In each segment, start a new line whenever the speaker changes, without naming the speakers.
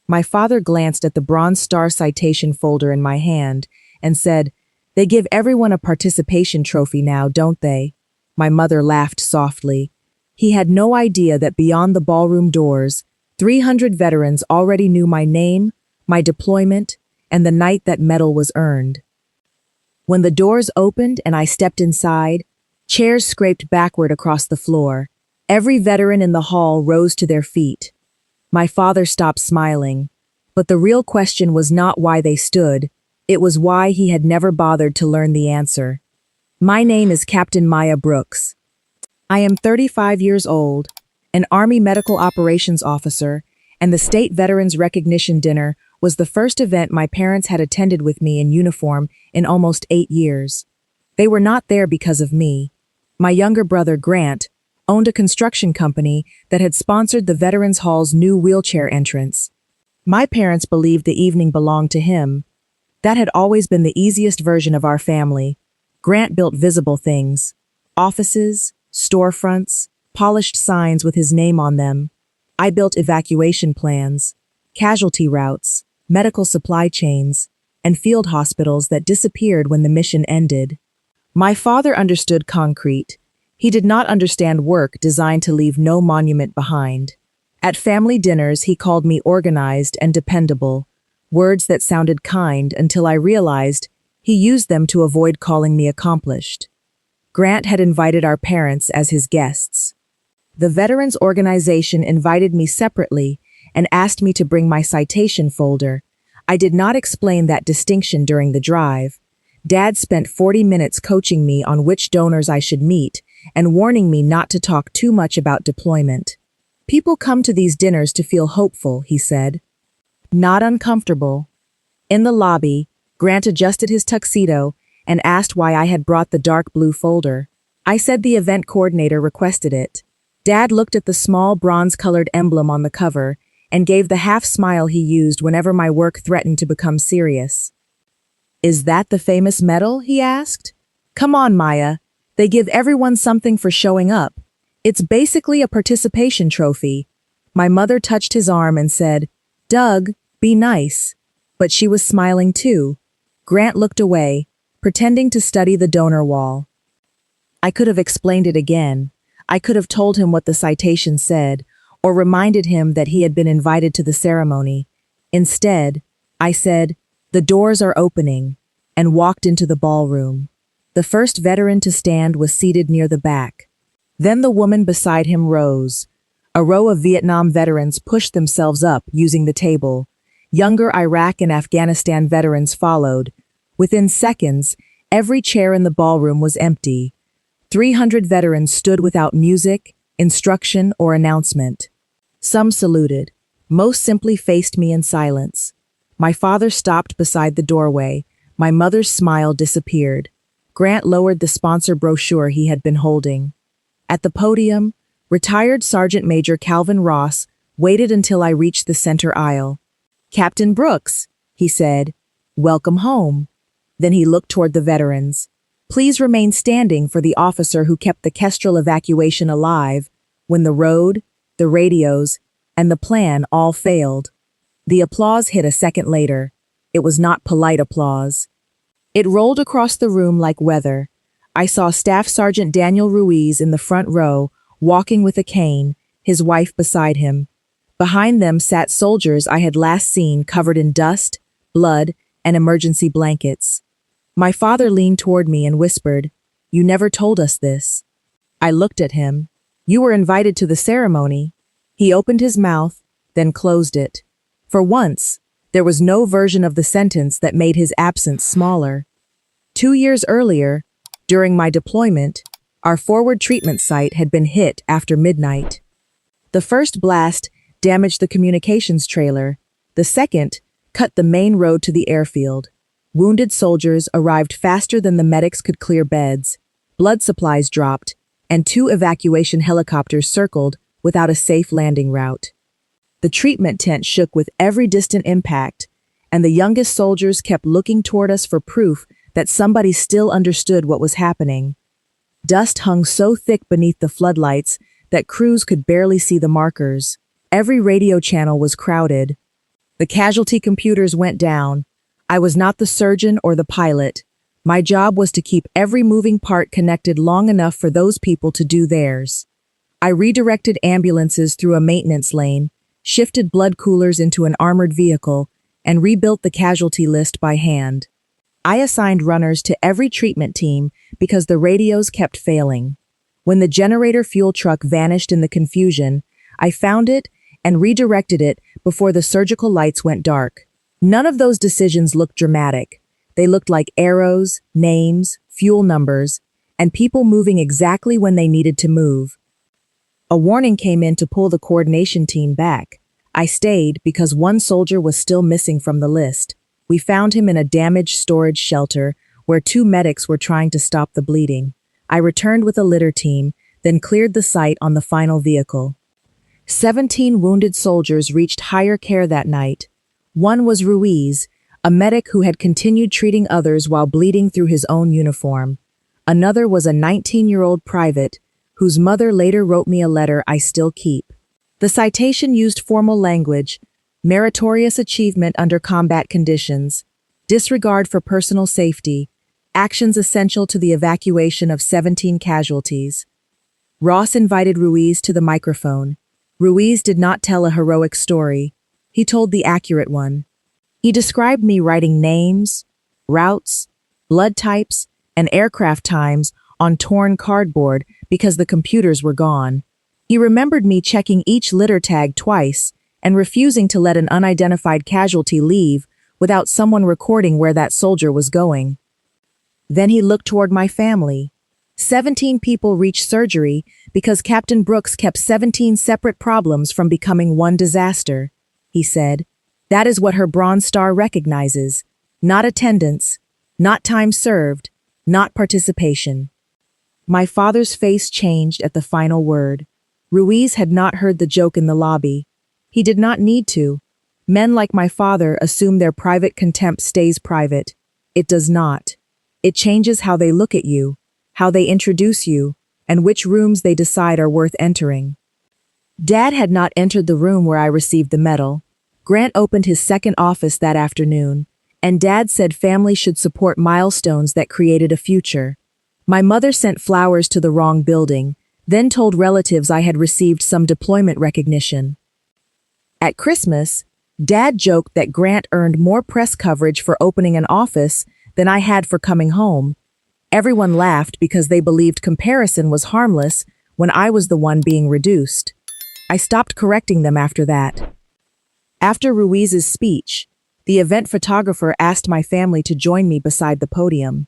My father glanced at the Bronze Star citation folder in my hand and said, "They give everyone a participation trophy now, don't they?" My mother laughed softly. He had no idea that beyond the ballroom doors, 300 veterans already knew my name, my deployment, and the night that medal was earned. When the doors opened and I stepped inside, chairs scraped backward across the floor. Every veteran in the hall rose to their feet. My father stopped smiling, but the real question was not why they stood, it was why he had never bothered to learn the answer. My name is Captain Maya Brooks. I am 35 years old, an Army Medical Operations Officer, and the State Veterans Recognition Dinner was the first event my parents had attended with me in uniform in almost 8 years. They were not there because of me. My younger brother, Grant, owned a construction company that had sponsored the Veterans Hall's new wheelchair entrance. My parents believed the evening belonged to him. That had always been the easiest version of our family. Grant built visible things, offices, storefronts, polished signs with his name on them. I built evacuation plans, casualty routes, medical supply chains, and field hospitals that disappeared when the mission ended. My father understood concrete. He did not understand work designed to leave no monument behind. At family dinners, he called me organized and dependable, words that sounded kind until I realized he used them to avoid calling me accomplished. Grant had invited our parents as his guests. The Veterans Organization invited me separately and asked me to bring my citation folder. I did not explain that distinction during the drive. Dad spent 40 minutes coaching me on which donors I should meet and warning me not to talk too much about deployment. People come to these dinners to feel hopeful, he said. Not uncomfortable. In the lobby, Grant adjusted his tuxedo and asked why I had brought the dark blue folder. I said the event coordinator requested it. Dad looked at the small bronze-colored emblem on the cover and gave the half-smile he used whenever my work threatened to become serious. "Is that the famous medal?" he asked. "Come on, Maya. They give everyone something for showing up. It's basically a participation trophy." My mother touched his arm and said, "Doug, be nice." But she was smiling too. Grant looked away, pretending to study the donor wall. I could have explained it again. I could have told him what the citation said, or reminded him that he had been invited to the ceremony. Instead, I said, "The doors are opening," and walked into the ballroom. The first veteran to stand was seated near the back. Then the woman beside him rose. A row of Vietnam veterans pushed themselves up using the table. Younger Iraq and Afghanistan veterans followed. Within seconds, every chair in the ballroom was empty. 300 veterans stood without music, instruction, or announcement. Some saluted. Most simply faced me in silence. My father stopped beside the doorway. My mother's smile disappeared. Grant lowered the sponsor brochure he had been holding. At the podium, retired Sergeant Major Calvin Ross waited until I reached the center aisle. "Captain Brooks," he said, "welcome home." Then he looked toward the veterans. "Please remain standing for the officer who kept the Kestrel evacuation alive when the road, the radios, and the plan all failed." The applause hit a second later. It was not polite applause. It rolled across the room like weather. I saw Staff Sergeant Daniel Ruiz in the front row, walking with a cane, his wife beside him. Behind them sat soldiers I had last seen covered in dust, blood, and emergency blankets. My father leaned toward me and whispered, "You never told us this." I looked at him. "You were invited to the ceremony." He opened his mouth, then closed it. For once, there was no version of the sentence that made his absence smaller. 2 years earlier, during my deployment, our forward treatment site had been hit after midnight. The first blast damaged the communications trailer. The second cut the main road to the airfield. Wounded soldiers arrived faster than the medics could clear beds. Blood supplies dropped, and 2 evacuation helicopters circled without a safe landing route. The treatment tent shook with every distant impact, and the youngest soldiers kept looking toward us for proof that somebody still understood what was happening. Dust hung so thick beneath the floodlights that crews could barely see the markers. Every radio channel was crowded. The casualty computers went down. I was not the surgeon or the pilot. My job was to keep every moving part connected long enough for those people to do theirs. I redirected ambulances through a maintenance lane, shifted blood coolers into an armored vehicle, and rebuilt the casualty list by hand. I assigned runners to every treatment team because the radios kept failing. When the generator fuel truck vanished in the confusion, I found it and redirected it before the surgical lights went dark. None of those decisions looked dramatic. They looked like arrows, names, fuel numbers, and people moving exactly when they needed to move. A warning came in to pull the coordination team back. I stayed because one soldier was still missing from the list. We found him in a damaged storage shelter where 2 medics were trying to stop the bleeding. I returned with a litter team, then cleared the site on the final vehicle. 17 wounded soldiers reached higher care that night. One was Ruiz, a medic who had continued treating others while bleeding through his own uniform. Another was a 19-year-old private, whose mother later wrote me a letter I still keep. The citation used formal language, meritorious achievement under combat conditions, disregard for personal safety, actions essential to the evacuation of 17 casualties. Ross invited Ruiz to the microphone. Ruiz did not tell a heroic story. He told the accurate one. He described me writing names, routes, blood types, and aircraft times on torn cardboard because the computers were gone. He remembered me checking each litter tag twice and refusing to let an unidentified casualty leave without someone recording where that soldier was going. Then he looked toward my family. 17 people reached surgery because Captain Brooks kept 17 separate problems from becoming one disaster, he said. That is what her Bronze Star recognizes. Not attendance, not time served, not participation. My father's face changed at the final word. Ruiz had not heard the joke in the lobby. He did not need to. Men like my father assume their private contempt stays private. It does not. It changes how they look at you, how they introduce you, and which rooms they decide are worth entering. Dad had not entered the room where I received the medal. Grant opened his second office that afternoon, and Dad said family should support milestones that created a future. My mother sent flowers to the wrong building, then told relatives I had received some deployment recognition. At Christmas, Dad joked that Grant earned more press coverage for opening an office than I had for coming home. Everyone laughed because they believed comparison was harmless when I was the one being reduced. I stopped correcting them after that. After Ruiz's speech, the event photographer asked my family to join me beside the podium.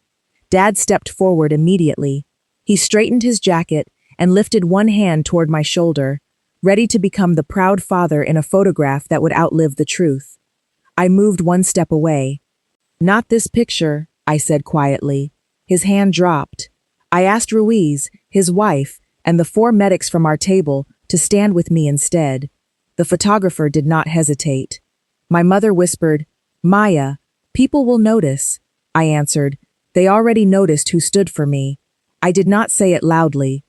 Dad stepped forward immediately. He straightened his jacket and lifted one hand toward my shoulder, ready to become the proud father in a photograph that would outlive the truth. I moved one step away. Not this picture, I said quietly. His hand dropped. I asked Ruiz, his wife, and the 4 medics from our table to stand with me instead. The photographer did not hesitate. My mother whispered, "Maya, people will notice." I answered, "They already noticed who stood for me." I did not say it loudly.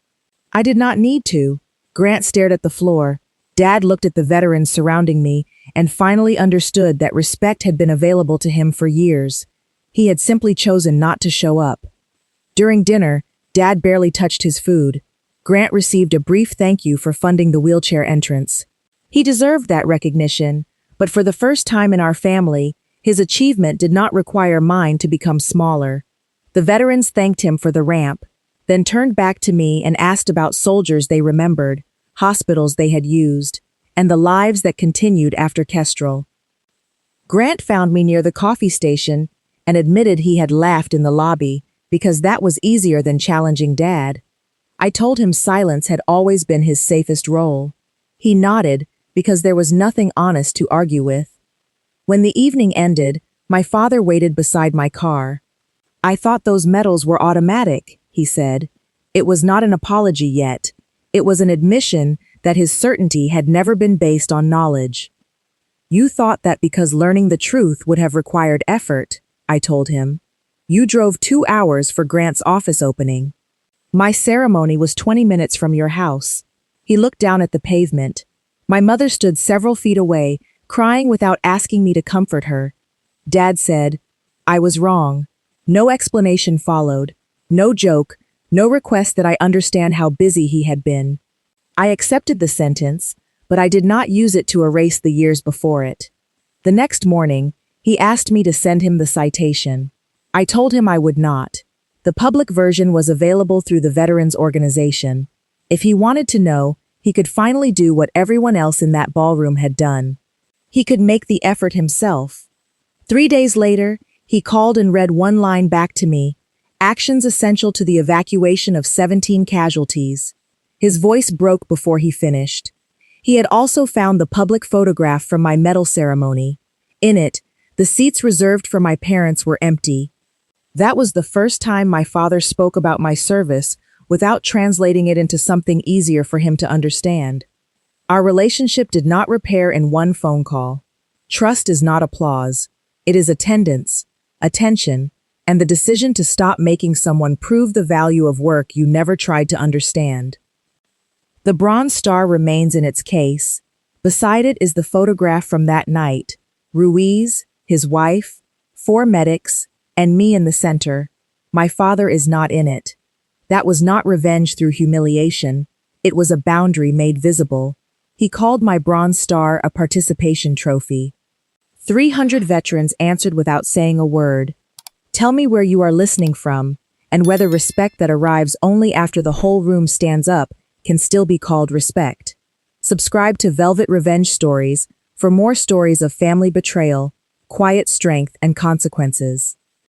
I did not need to. Grant stared at the floor. Dad looked at the veterans surrounding me and finally understood that respect had been available to him for years. He had simply chosen not to show up. During dinner, Dad barely touched his food. Grant received a brief thank you for funding the wheelchair entrance. He deserved that recognition, but for the first time in our family, his achievement did not require mine to become smaller. The veterans thanked him for the ramp, then turned back to me and asked about soldiers they remembered, hospitals they had used, and the lives that continued after Kestrel. Grant found me near the coffee station and admitted he had laughed in the lobby because that was easier than challenging Dad. I told him silence had always been his safest role. He nodded because there was nothing honest to argue with. When the evening ended, my father waited beside my car. "I thought those medals were automatic," he said. It was not an apology yet. It was an admission that his certainty had never been based on knowledge. "You thought that because learning the truth would have required effort," I told him. "You drove 2 hours for Grant's office opening. My ceremony was 20 minutes from your house." He looked down at the pavement. My mother stood several feet away, crying without asking me to comfort her. Dad said, I was wrong. No explanation followed. No joke. No request that I understand how busy he had been. I accepted the sentence, but I did not use it to erase the years before it. The next morning, he asked me to send him the citation. I told him I would not. The public version was available through the Veterans Organization. If he wanted to know, he could finally do what everyone else in that ballroom had done. He could make the effort himself. 3 days later, he called and read one line back to me, actions essential to the evacuation of 17 casualties. His voice broke before he finished. He had also found the public photograph from my medal ceremony. In it, the seats reserved for my parents were empty. That was the first time my father spoke about my service without translating it into something easier for him to understand. Our relationship did not repair in one phone call. Trust is not applause. It is attendance, attention, and the decision to stop making someone prove the value of work you never tried to understand. The Bronze Star remains in its case. Beside it is the photograph from that night, Ruiz, his wife, 4 medics, and me in the center. My father is not in it. That was not revenge through humiliation. It was a boundary made visible. He called my Bronze Star a participation trophy. 300 veterans answered without saying a word. Tell me where you are listening from, and whether respect that arrives only after the whole room stands up can still be called respect. Subscribe to Velvet Revenge Stories for more stories of family betrayal, quiet strength, and consequences.